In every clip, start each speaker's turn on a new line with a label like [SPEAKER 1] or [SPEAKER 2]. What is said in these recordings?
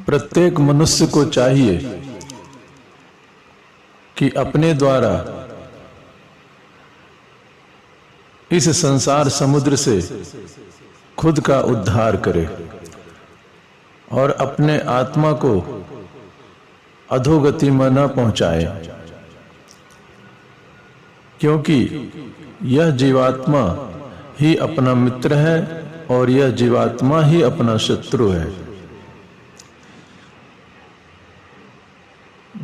[SPEAKER 1] प्रत्येक मनुष्य को चाहिए कि अपने द्वारा इस संसार समुद्र से खुद का उद्धार करे और अपने आत्मा को अधोगति में न पहुंचाए, क्योंकि यह जीवात्मा ही अपना मित्र है और यह जीवात्मा ही अपना शत्रु है।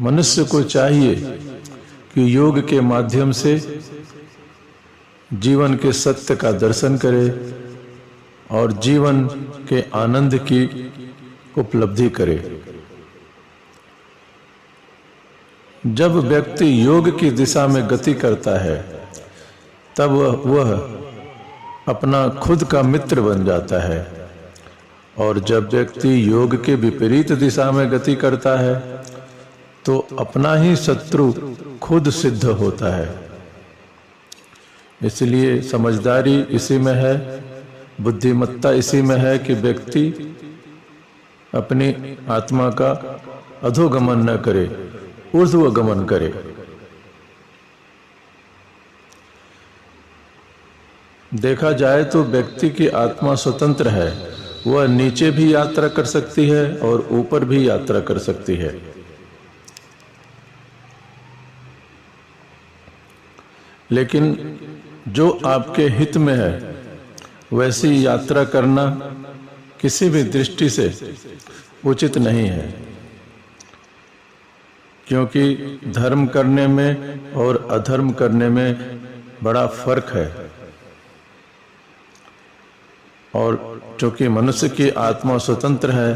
[SPEAKER 1] मनुष्य को चाहिए कि योग के माध्यम से जीवन के सत्य का दर्शन करे और जीवन के आनंद की उपलब्धि करे। जब व्यक्ति योग की दिशा में गति करता है तब वह अपना खुद का मित्र बन जाता है, और जब व्यक्ति योग के विपरीत दिशा में गति करता है तो अपना ही शत्रु खुद सिद्ध होता है। इसलिए समझदारी इसी में है, बुद्धिमत्ता इसी में है कि व्यक्ति अपनी आत्मा का अधोगमन न करे, ऊर्ध्वगमन करे। देखा जाए तो व्यक्ति की आत्मा स्वतंत्र है, वह नीचे भी यात्रा कर सकती है और ऊपर भी यात्रा कर सकती है। लेकिन जो आपके हित में है वैसी यात्रा करना किसी भी दृष्टि से उचित नहीं है, क्योंकि धर्म करने में और अधर्म करने में बड़ा फर्क है। और चूंकि मनुष्य की आत्मा स्वतंत्र है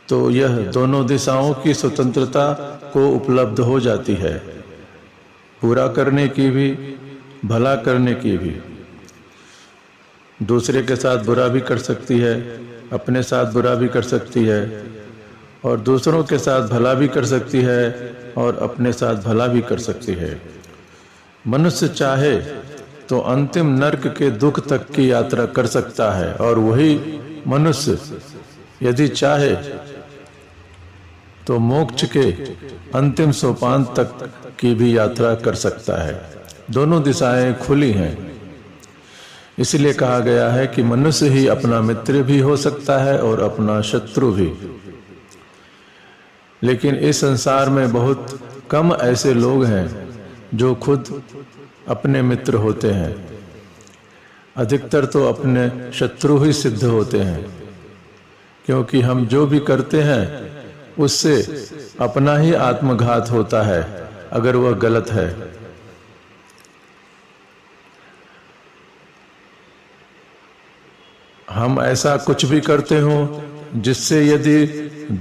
[SPEAKER 1] तो यह दोनों दिशाओं की स्वतंत्रता को उपलब्ध हो जाती है, बुरा करने की भी भला करने की भी। दूसरे के साथ बुरा भी कर सकती है, अपने साथ बुरा भी कर सकती है, और दूसरों के साथ भला भी कर सकती है और अपने साथ भला भी कर सकती है। मनुष्य चाहे तो अंतिम नरक के दुख तक की यात्रा कर सकता है, और वही मनुष्य यदि चाहे तो मोक्ष के अंतिम सोपान तक की भी यात्रा कर सकता है। दोनों दिशाएं खुली हैं। इसलिए कहा गया है कि मनुष्य ही अपना मित्र भी हो सकता है और अपना शत्रु भी। लेकिन इस संसार में बहुत कम ऐसे लोग हैं जो खुद अपने मित्र होते हैं, अधिकतर तो अपने शत्रु ही सिद्ध होते हैं, क्योंकि हम जो भी करते हैं उससे अपना ही आत्मघात होता है अगर वह गलत है। हम ऐसा कुछ भी करते हो जिससे यदि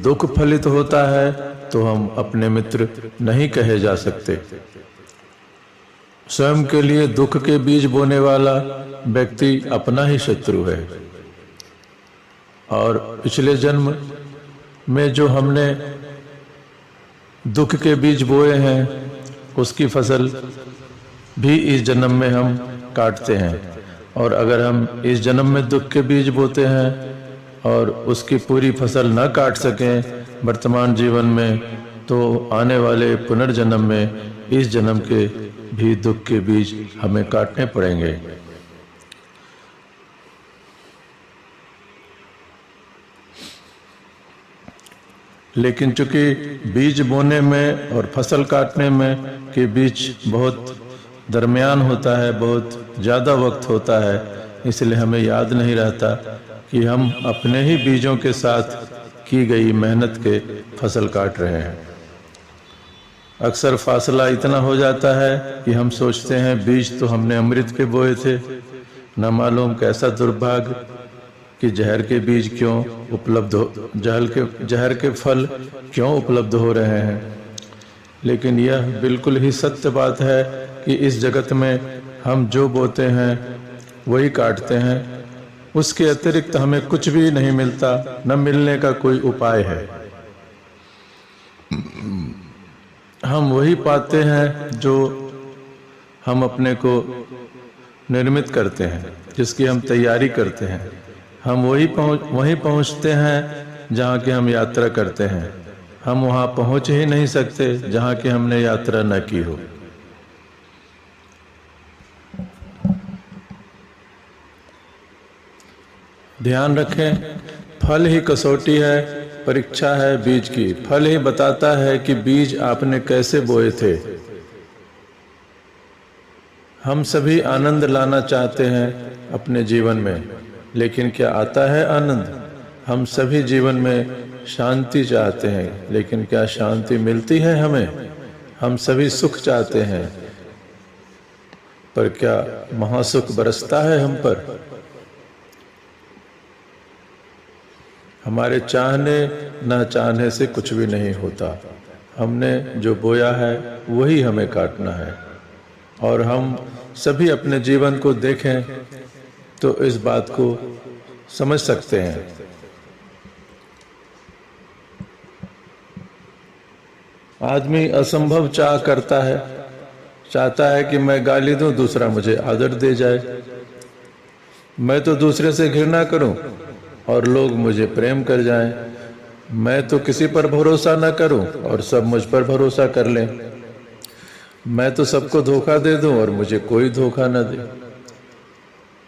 [SPEAKER 1] दुख फलित होता है तो हम अपने मित्र नहीं कहे जा सकते। स्वयं के लिए दुख के बीज बोने वाला व्यक्ति अपना ही शत्रु है। और पिछले जन्म में जो हमने दुख के बीज बोए हैं उसकी फसल भी इस जन्म में हम काटते हैं। और अगर हम इस जन्म में दुख के बीज बोते हैं और उसकी पूरी फसल न काट सकें वर्तमान जीवन में, तो आने वाले पुनर्जन्म में इस जन्म के भी दुख के बीज हमें काटने पड़ेंगे। लेकिन चूंकि बीज बोने में और फसल काटने में के बीच बहुत दरमियान होता है, बहुत ज़्यादा वक्त होता है, इसलिए हमें याद नहीं रहता कि हम अपने ही बीजों के साथ की गई मेहनत के फसल काट रहे हैं। अक्सर फासला इतना हो जाता है कि हम सोचते हैं बीज तो हमने अमृत के बोए थे, न मालूम कैसा दुर्भाग्य कि जहर के बीज क्यों उपलब्ध हो, जहर के फल क्यों उपलब्ध हो रहे हैं। लेकिन यह बिल्कुल ही सत्य बात है कि इस जगत में हम जो बोते हैं वही काटते हैं, उसके अतिरिक्त हमें कुछ भी नहीं मिलता, न मिलने का कोई उपाय है। हम वही पाते हैं जो हम अपने को निर्मित करते हैं, जिसकी हम तैयारी करते हैं। हम वहीं पहुंचते हैं जहाँ की हम यात्रा करते हैं। हम वहाँ पहुँच ही नहीं सकते जहाँ की हमने यात्रा न की हो। ध्यान रखें, फल ही कसौटी है, परीक्षा है बीज की। फल ही बताता है कि बीज आपने कैसे बोए थे। हम सभी आनंद लाना चाहते हैं अपने जीवन में, लेकिन क्या आता है आनंद? हम सभी जीवन में शांति चाहते हैं, लेकिन क्या शांति मिलती है हमें? हम सभी सुख चाहते हैं, पर क्या महासुख बरसता है हम पर? हमारे चाहने न चाहने से कुछ भी नहीं होता। हमने जो बोया है वही हमें काटना है। और हम सभी अपने जीवन को देखें तो इस बात को समझ सकते हैं। आदमी असंभव चाह करता है, चाहता है कि मैं गाली दूं, दूसरा मुझे आदर दे जाए। मैं तो दूसरे से घृणा करूं और लोग मुझे प्रेम कर जाएं। मैं तो किसी पर भरोसा न करूं और सब मुझ पर भरोसा कर लें। मैं तो सबको धोखा दे दूं और मुझे कोई धोखा न दे।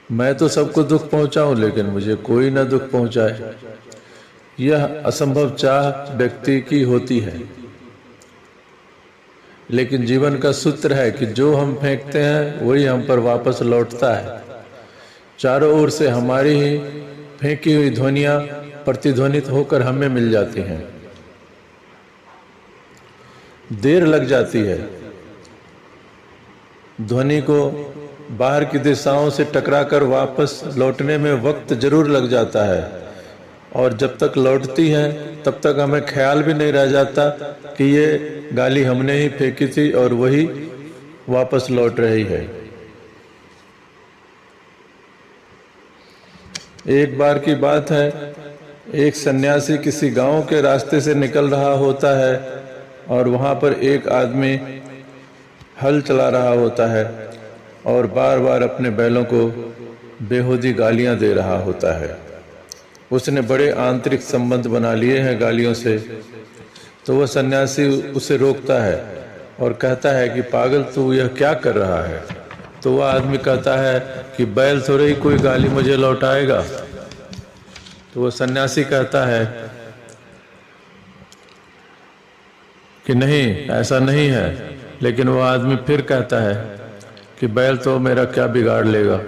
[SPEAKER 1] मैं तो सबको दुख पहुंचाऊं लेकिन मुझे कोई न दुख पहुंचाए। यह असंभव चाह व्यक्ति की होती है। लेकिन जीवन का सूत्र है कि जो हम फेंकते हैं वही हम पर वापस लौटता है। चारों ओर से हमारी ही फेंकी हुई ध्वनियां प्रतिध्वनित होकर हमें मिल जाती हैं। देर लग जाती है, ध्वनि को बाहर की दिशाओं से टकराकर वापस लौटने में वक्त जरूर लग जाता है, और जब तक लौटती है तब तक हमें ख्याल भी नहीं रह जाता कि ये गाली हमने ही फेंकी थी और वही वापस लौट रही है। एक बार की बात है, एक सन्यासी किसी गांव के रास्ते से निकल रहा होता है और वहां पर एक आदमी हल चला रहा होता है और बार बार अपने बैलों को बेहूदी गालियां दे रहा होता है। उसने बड़े आंतरिक संबंध बना लिए हैं गालियों से। तो वह सन्यासी उसे रोकता है और कहता है कि पागल, तू यह क्या कर रहा है? तो वह आदमी कहता है कि बैल थोड़े ही कोई गाली मुझे लौटाएगा। तो वह सन्यासी कहता है कि नहीं, ऐसा नहीं है। लेकिन वह आदमी फिर कहता है कि बैल तो मेरा क्या बिगाड़ लेगा।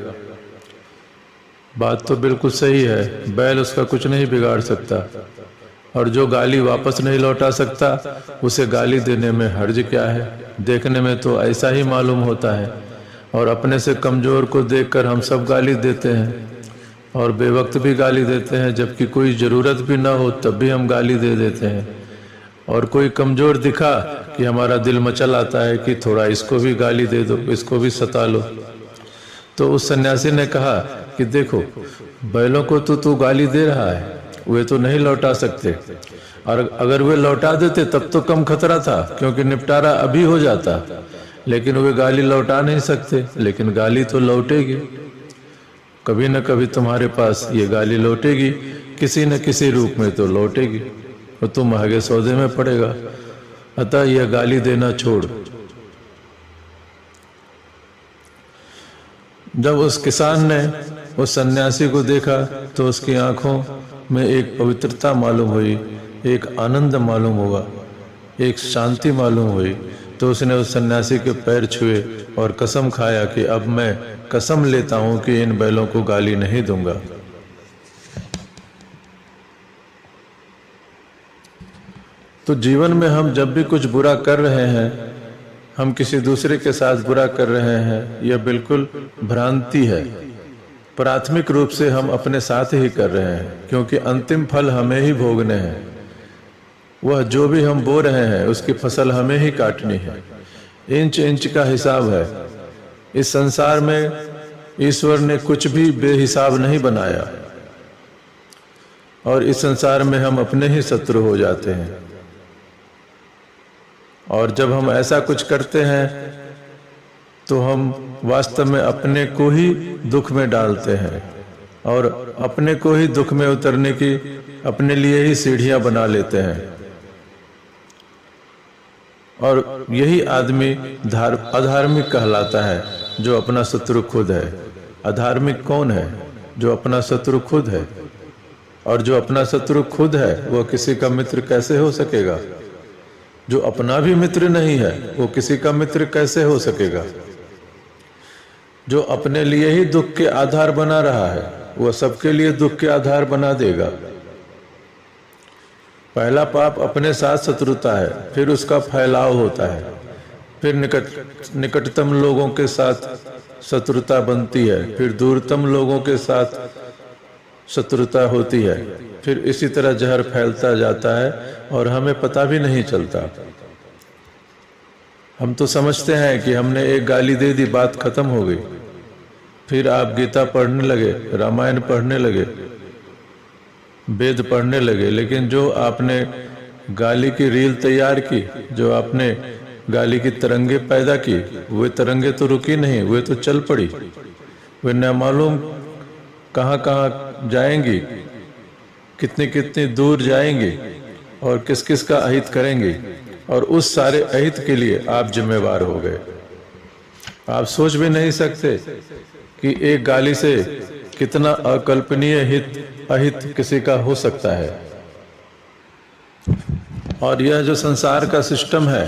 [SPEAKER 1] बात तो बिल्कुल सही है, बैल उसका कुछ नहीं बिगाड़ सकता, और जो गाली वापस नहीं लौटा सकता उसे गाली देने में हर्ज क्या है? देखने में तो ऐसा ही मालूम होता है। और अपने से कमजोर को देखकर हम सब गाली देते हैं और बेवक्त भी गाली देते हैं, जबकि कोई ज़रूरत भी ना हो तब भी हम गाली दे देते हैं। और कोई कमजोर दिखा कि हमारा दिल मचल आता है कि थोड़ा इसको भी गाली दे दो, इसको भी सता लो। तो उस सन्यासी ने कहा कि देखो, बैलों को तो तू गाली दे रहा है, वे तो नहीं लौटा सकते, और अगर वे लौटा देते तब तो कम खतरा था, क्योंकि निपटारा अभी हो जाता। लेकिन वे गाली लौटा नहीं सकते, लेकिन गाली तो लौटेगी। कभी न कभी तुम्हारे पास ये गाली लौटेगी, किसी न किसी रूप में तो लौटेगी, और तुम महंगे सौदे में पड़ेगा। अतः यह गाली देना छोड़। जब उस किसान ने उस सन्यासी को देखा तो उसकी आंखों में एक पवित्रता मालूम हुई, एक आनंद मालूम हुआ, एक शांति मालूम हुई। तो उसने उस सन्यासी के पैर छुए और कसम खाया कि अब मैं कसम लेता हूं कि इन बैलों को गाली नहीं दूंगा। तो जीवन में हम जब भी कुछ बुरा कर रहे हैं, हम किसी दूसरे के साथ बुरा कर रहे हैं, यह बिल्कुल भ्रांति है। प्राथमिक रूप से हम अपने साथ ही कर रहे हैं, क्योंकि अंतिम फल हमें ही भोगने हैं। वह जो भी हम बो रहे हैं उसकी फसल हमें ही काटनी है। इंच इंच का हिसाब है। इस संसार में ईश्वर ने कुछ भी बेहिसाब नहीं बनाया, और इस संसार में हम अपने ही शत्रु हो जाते हैं। और जब हम ऐसा कुछ करते हैं तो हम वास्तव में अपने को ही दुख में डालते हैं। और अपने को ही दुख में उतरने की अपने लिए ही सीढ़ियां बना लेते हैं। और यही आदमी अधार्मिक कहलाता है, जो अपना शत्रु खुद है। अधार्मिक कौन है? जो अपना शत्रु खुद है। और जो अपना शत्रु खुद है वह किसी का मित्र कैसे हो सकेगा? जो अपना भी मित्र नहीं है वो किसी का मित्र कैसे हो सकेगा? जो अपने लिए ही दुख के आधार बना रहा है वह सबके लिए दुख के आधार बना देगा। पहला पाप अपने साथ शत्रुता है, फिर उसका फैलाव होता है, फिर निकटतम लोगों के साथ शत्रुता बनती है, फिर दूरतम लोगों के साथ शत्रुता होती है, फिर इसी तरह जहर फैलता जाता है और हमें पता भी नहीं चलता। हम तो समझते हैं कि हमने एक गाली दे दी, बात खत्म हो गई। फिर आप गीता पढ़ने लगे, रामायण पढ़ने लगे, वेद पढ़ने लगे, लेकिन जो आपने गाली की रील तैयार की, जो आपने गाली की तरंगे पैदा की, वे तरंगे तो रुकी नहीं, वे तो चल पड़ी। वे न मालूम कहाँ कहाँ जाएंगी, कितनी कितनी दूर जाएंगी और किस किस का अहित करेंगी। और उस सारे अहित के लिए आप जिम्मेवार हो गए। आप सोच भी नहीं सकते कि एक गाली से कितना अकल्पनीय अहित किसी का हो सकता है। और यह जो संसार का सिस्टम है,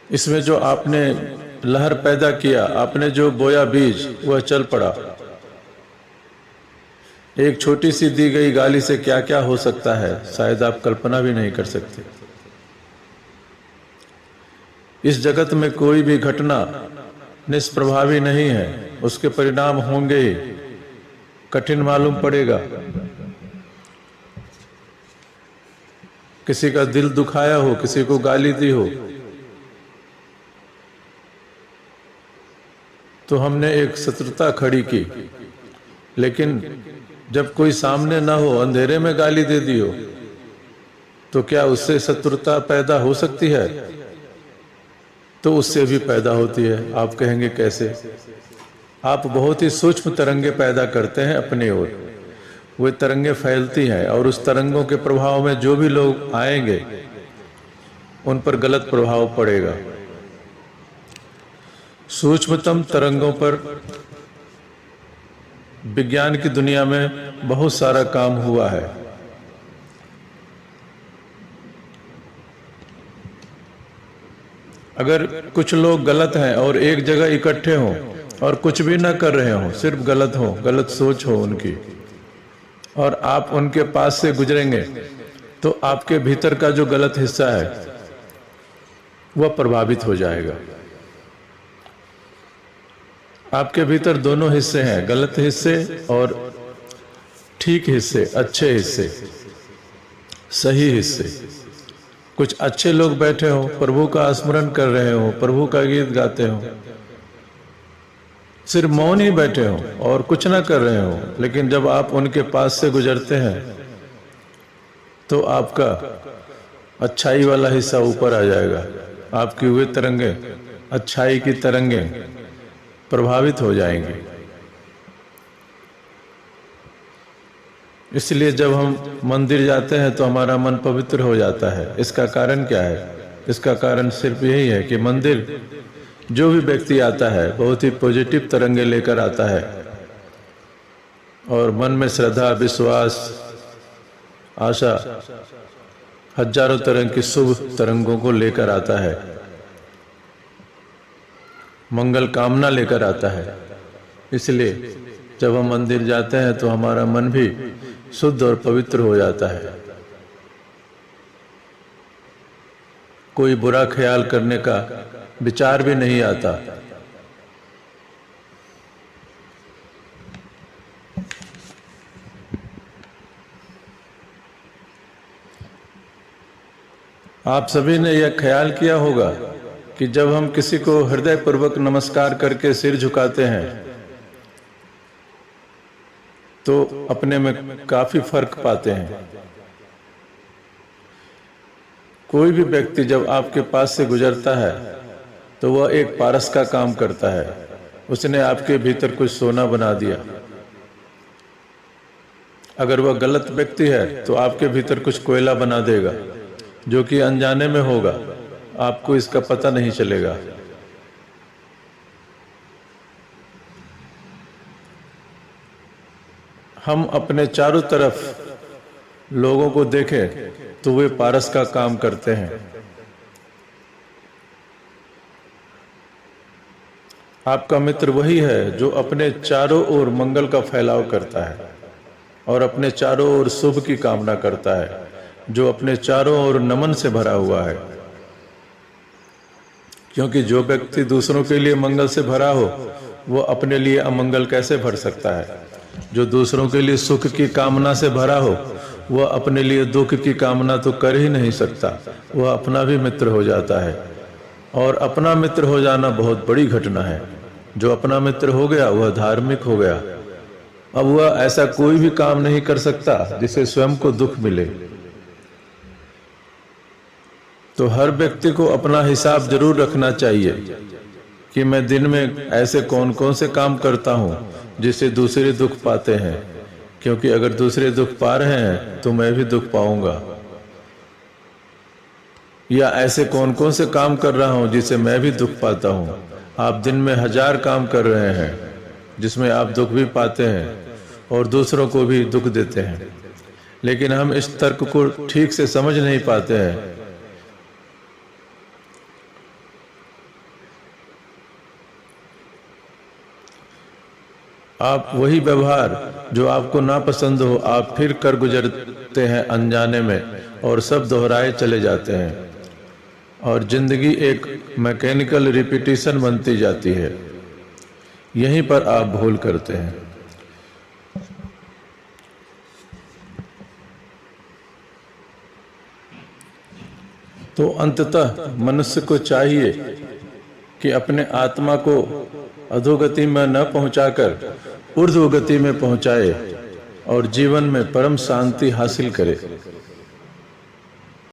[SPEAKER 1] इसमें जो आपने लहर पैदा किया, आपने जो बोया बीज, वह चल पड़ा। एक छोटी सी दी गई गाली से क्या क्या हो सकता है, शायद आप कल्पना भी नहीं कर सकते। इस जगत में कोई भी घटना निष्प्रभावी नहीं है, उसके परिणाम होंगे ही। कठिन मालूम पड़ेगा, किसी का दिल दुखाया हो, किसी को गाली दी हो, तो हमने एक शत्रुता खड़ी की। लेकिन जब कोई सामने ना हो, अंधेरे में गाली दे दी हो, तो क्या उससे शत्रुता पैदा हो सकती है? तो उससे भी पैदा होती है। आप कहेंगे कैसे? आप बहुत ही सूक्ष्म तरंगे पैदा करते हैं अपनी ओर, वे तरंगे फैलती हैं और उस तरंगों के प्रभाव में जो भी लोग आएंगे उन पर गलत प्रभाव पड़ेगा। सूक्ष्मतम तरंगों पर विज्ञान की दुनिया में बहुत सारा काम हुआ है। अगर कुछ लोग गलत हैं और एक जगह इकट्ठे हों और कुछ भी ना कर रहे हों, सिर्फ गलत हो, गलत सोच हो उनकी, और आप उनके पास से गुजरेंगे, तो आपके भीतर का जो गलत हिस्सा है वह प्रभावित हो जाएगा। आपके भीतर दोनों हिस्से हैं, गलत हिस्से और ठीक हिस्से, अच्छे हिस्से, सही हिस्से। कुछ अच्छे लोग बैठे हो, प्रभु का स्मरण कर रहे हो, प्रभु का गीत गाते हो, सिर्फ मौन ही बैठे हो और कुछ ना कर रहे हो, लेकिन जब आप उनके पास से गुजरते हैं तो आपका अच्छाई वाला हिस्सा ऊपर आ जाएगा। आपकी वे तरंगे, अच्छाई की तरंगे प्रभावित हो जाएंगे। इसलिए जब हम मंदिर जाते हैं तो हमारा मन पवित्र हो जाता है। इसका कारण क्या है? इसका कारण सिर्फ यही है कि मंदिर जो भी व्यक्ति आता है बहुत ही पॉजिटिव तरंगे लेकर आता है और मन में श्रद्धा, विश्वास, आशा, हजारों तरह की शुभ तरंगों को लेकर आता है, मंगल कामना लेकर आता है। इसलिए जब हम मंदिर जाते हैं तो हमारा मन भी शुद्ध और पवित्र हो जाता है। कोई बुरा ख्याल करने का विचार भी नहीं आता। आप सभी ने यह ख्याल किया होगा कि जब हम किसी को हृदय पूर्वक नमस्कार करके सिर झुकाते हैं तो अपने में काफी फर्क पाते हैं। कोई भी व्यक्ति जब आपके पास से गुजरता है तो वह एक पारस का काम करता है। उसने आपके भीतर कुछ सोना बना दिया। अगर वह गलत व्यक्ति है तो आपके भीतर कुछ कोयला बना देगा, जो कि अनजाने में होगा, आपको इसका पता नहीं चलेगा। हम अपने चारों तरफ लोगों को देखें तो वे पारस का काम करते हैं। आपका मित्र वही है जो अपने चारों ओर मंगल का फैलाव करता है और अपने चारों ओर शुभ की कामना करता है, जो अपने चारों ओर नमन से भरा हुआ है। क्योंकि जो व्यक्ति दूसरों के लिए मंगल से भरा हो, वो अपने लिए अमंगल कैसे भर सकता है। जो दूसरों के लिए सुख की कामना से भरा हो, वह अपने लिए दुख की कामना तो कर ही नहीं सकता, वह अपना भी मित्र हो जाता है। और अपना मित्र हो जाना बहुत बड़ी घटना है। जो अपना मित्र हो गया वह धार्मिक हो गया। अब वह ऐसा कोई भी काम नहीं कर सकता जिसे स्वयं को दुख मिले। तो हर व्यक्ति को अपना हिसाब जरूर रखना चाहिए कि मैं दिन में ऐसे कौन कौन से काम करता हूं जिससे दूसरे दुख पाते हैं, क्योंकि अगर दूसरे दुख पा रहे हैं तो मैं भी दुख पाऊंगा। या ऐसे कौन कौन से काम कर रहा हूं जिससे मैं भी दुख पाता हूं। आप दिन में 1000 काम कर रहे हैं जिसमें आप दुख भी पाते हैं और दूसरों को भी दुख देते हैं, लेकिन हम इस तर्क को ठीक से समझ नहीं पाते हैं। आप वही व्यवहार जो आपको नापसंद हो, आप फिर कर गुजरते हैं अनजाने में, और सब दोहराए चले जाते हैं और जिंदगी एक मैकेनिकल रिपीटिशन बनती जाती है। यहीं पर आप भूल करते हैं। तो अंततः मनुष्य को चाहिए कि अपने आत्मा को अधोगति में न पहुंचाकर ऊर्ध्व गति में पहुंचाए और जीवन में परम शांति हासिल करे।